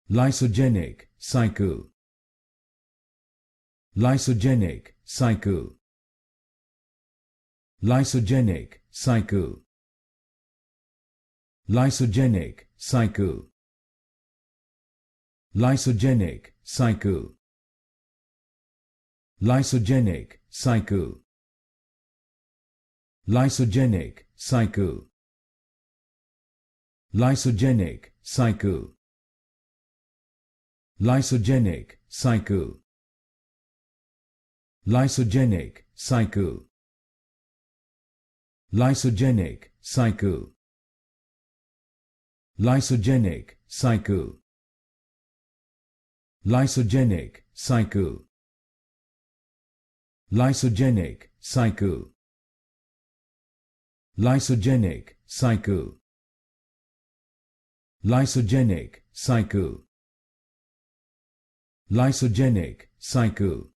Lysogenic cycle. Lysogenic cycle. Lysogenic cycle. Lysogenic cycle. Lysogenic cycle. Lysogenic cycle. Lysogenic cycle. Lysogenic cycle. Lysogenic cycle. Lysogenic cycle. Lysogenic cycle. Lysogenic cycle. Lysogenic cycle. Lysogenic cycle. Lysogenic cycle. Lysogenic cycle. Lysogenic cycle.